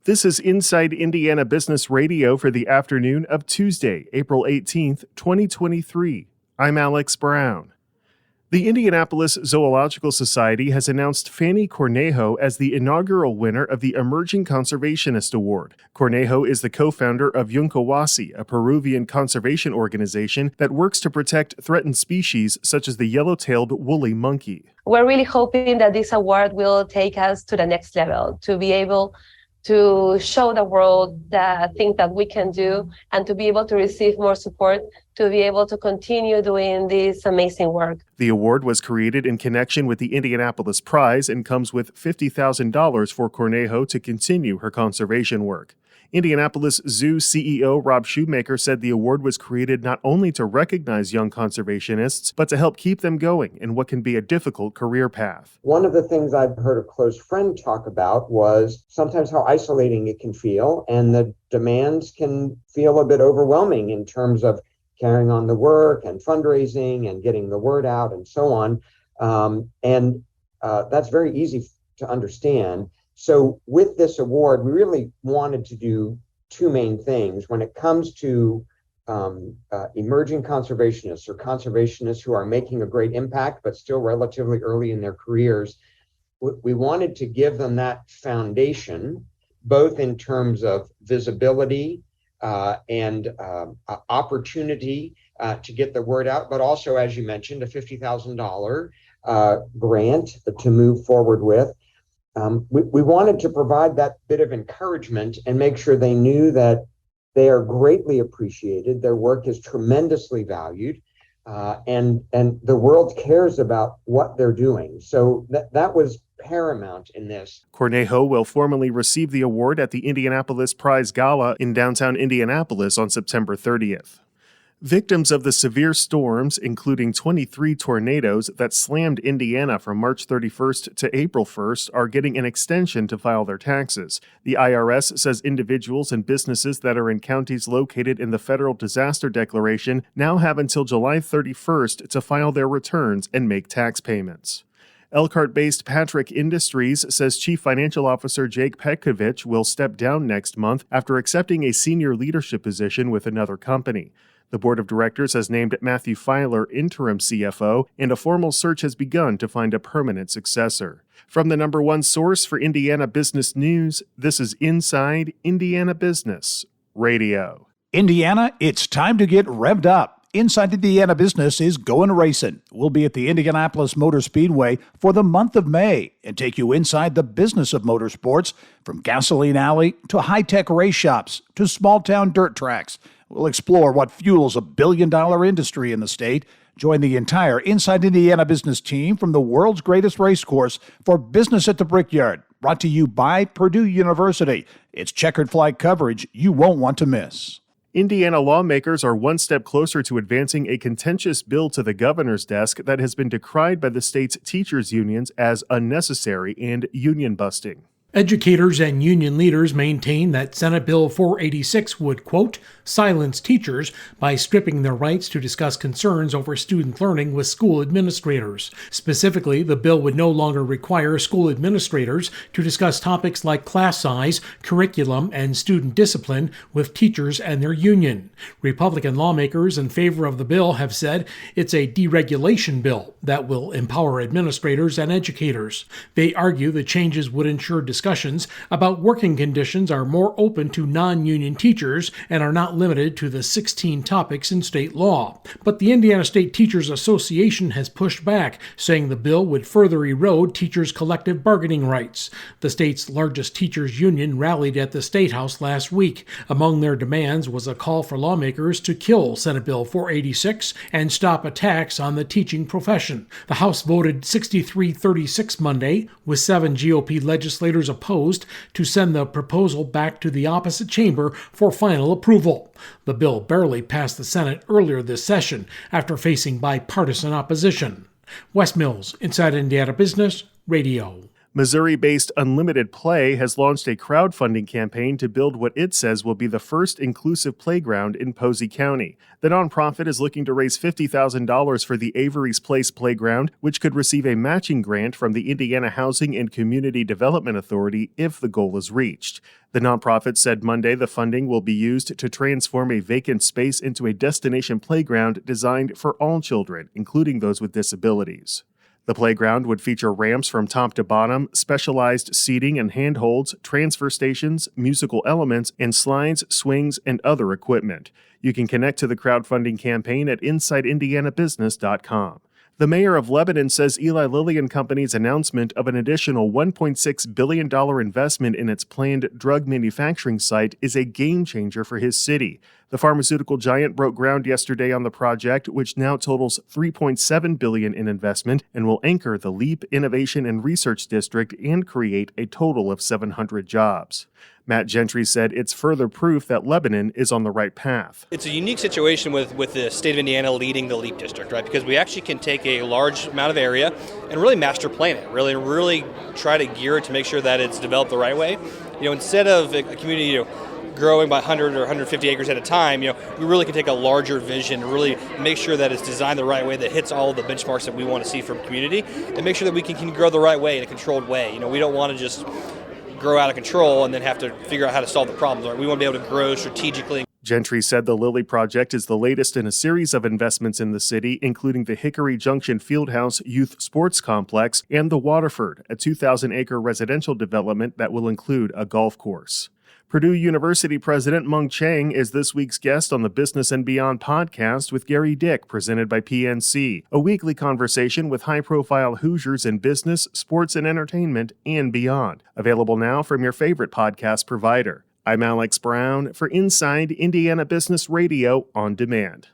This is Inside Indiana Business Radio for the afternoon of Tuesday, April 18th, 2023. I'm Alex Brown. The Indianapolis Zoological Society has announced Fanny Cornejo as the inaugural winner of the Emerging Conservationist Award. Cornejo is the co-founder of Yuncawasi, a Peruvian conservation organization that works to protect threatened species such as the yellow-tailed woolly monkey. We're really hoping that this award will take us to the next level, to be able to show the world the things that we can do and to be able to receive more support to be able to continue doing this amazing work. The award was created in connection with the Indianapolis Prize and comes with $50,000 for Cornejo to continue her conservation work. Indianapolis Zoo CEO Rob Shoemaker said the award was created not only to recognize young conservationists, but to help keep them going in what can be a difficult career path. One of the things I've heard a close friend talk about was sometimes how isolating it can feel, and the demands can feel a bit overwhelming in terms of carrying on the work and fundraising and getting the word out and so on. That's very easy to understand. So with this award, we really wanted to do two main things. When it comes to emerging conservationists or conservationists who are making a great impact, but still relatively early in their careers, we wanted to give them that foundation, both in terms of visibility and opportunity to get the word out, but also, as you mentioned, a $50,000 grant to move forward with. We wanted to provide that bit of encouragement and make sure they knew that they are greatly appreciated. Their work is tremendously valued, and the world cares about what they're doing. So that was paramount in this. Cornejo will formally receive the award at the Indianapolis Prize Gala in downtown Indianapolis on September 30th. Victims of the severe storms, including 23 tornadoes that slammed Indiana from March 31st to April 1st, are getting an extension to file their taxes. The IRS says individuals and businesses that are in counties located in the federal disaster declaration now have until July 31st to file their returns and make tax payments. Elkhart-based Patrick Industries says Chief Financial Officer Jake Petkovich will step down next month after accepting a senior leadership position with another company. The board of directors has named Matthew Filer interim CFO, and a formal search has begun to find a permanent successor. From the number one source for Indiana business news, this is Inside Indiana Business Radio. Indiana, it's time to get revved up. Inside Indiana Business is going racing. We'll be at the Indianapolis Motor Speedway for the month of May and take you inside the business of motorsports, from gasoline alley to high-tech race shops to small-town dirt tracks. We'll explore what fuels a billion-dollar industry in the state. Join the entire Inside Indiana Business team from the world's greatest race course for Business at the Brickyard, brought to you by Purdue University. It's checkered flag coverage you won't want to miss. Indiana lawmakers are one step closer to advancing a contentious bill to the governor's desk that has been decried by the state's teachers' unions as unnecessary and union-busting. Educators and union leaders maintain that Senate Bill 486 would, quote, silence teachers by stripping their rights to discuss concerns over student learning with school administrators. Specifically, the bill would no longer require school administrators to discuss topics like class size, curriculum, and student discipline with teachers and their union. Republican lawmakers in favor of the bill have said it's a deregulation bill that will empower administrators and educators. They argue the changes would ensure discussions about working conditions are more open to non-union teachers and are not limited to the 16 topics in state law. But the Indiana State Teachers Association has pushed back, saying the bill would further erode teachers' collective bargaining rights. The state's largest teachers union rallied at the State House last week. Among their demands was a call for lawmakers to kill Senate Bill 486 and stop attacks on the teaching profession. The House voted 63-36 Monday, with 7 GOP legislators opposed, to send the proposal back to the opposite chamber for final approval. The bill barely passed the Senate earlier this session after facing bipartisan opposition. Wes Mills, Inside Indiana Business Radio. Missouri-based Unlimited Play has launched a crowdfunding campaign to build what it says will be the first inclusive playground in Posey County. The nonprofit is looking to raise $50,000 for the Avery's Place Playground, which could receive a matching grant from the Indiana Housing and Community Development Authority if the goal is reached. The nonprofit said Monday the funding will be used to transform a vacant space into a destination playground designed for all children, including those with disabilities. The playground would feature ramps from top to bottom, specialized seating and handholds, transfer stations, musical elements, and slides, swings, and other equipment. You can connect to the crowdfunding campaign at InsideIndianaBusiness.com. The mayor of Lebanon says Eli Lilly and Company's announcement of an additional $1.6 billion investment in its planned drug manufacturing site is a game changer for his city. The pharmaceutical giant broke ground yesterday on the project, which now totals $3.7 billion in investment and will anchor the LEAP Innovation and Research District and create a total of 700 jobs. Matt Gentry said it's further proof that Lebanon is on the right path. It's a unique situation with the state of Indiana leading the LEAP district, right? Because we actually can take a large amount of area and really master plan it, really try to gear it to make sure that it's developed the right way. Instead of a community, growing by 100 or 150 acres at a time, we really can take a larger vision and really make sure that it's designed the right way, that hits all of the benchmarks that we want to see from community, and make sure that we can grow the right way in a controlled way. We don't want to just grow out of control and then have to figure out how to solve the problems. Right? We want to be able to grow strategically. Gentry said the Lilly project is the latest in a series of investments in the city, including the Hickory Junction Fieldhouse Youth Sports Complex and the Waterford, a 2,000-acre residential development that will include a golf course. Purdue University President Mung Chiang is this week's guest on the Business and Beyond podcast with Gary Dick, presented by PNC, a weekly conversation with high-profile Hoosiers in business, sports, and entertainment, and beyond. Available now from your favorite podcast provider. I'm Alex Brown for Inside Indiana Business Radio on Demand.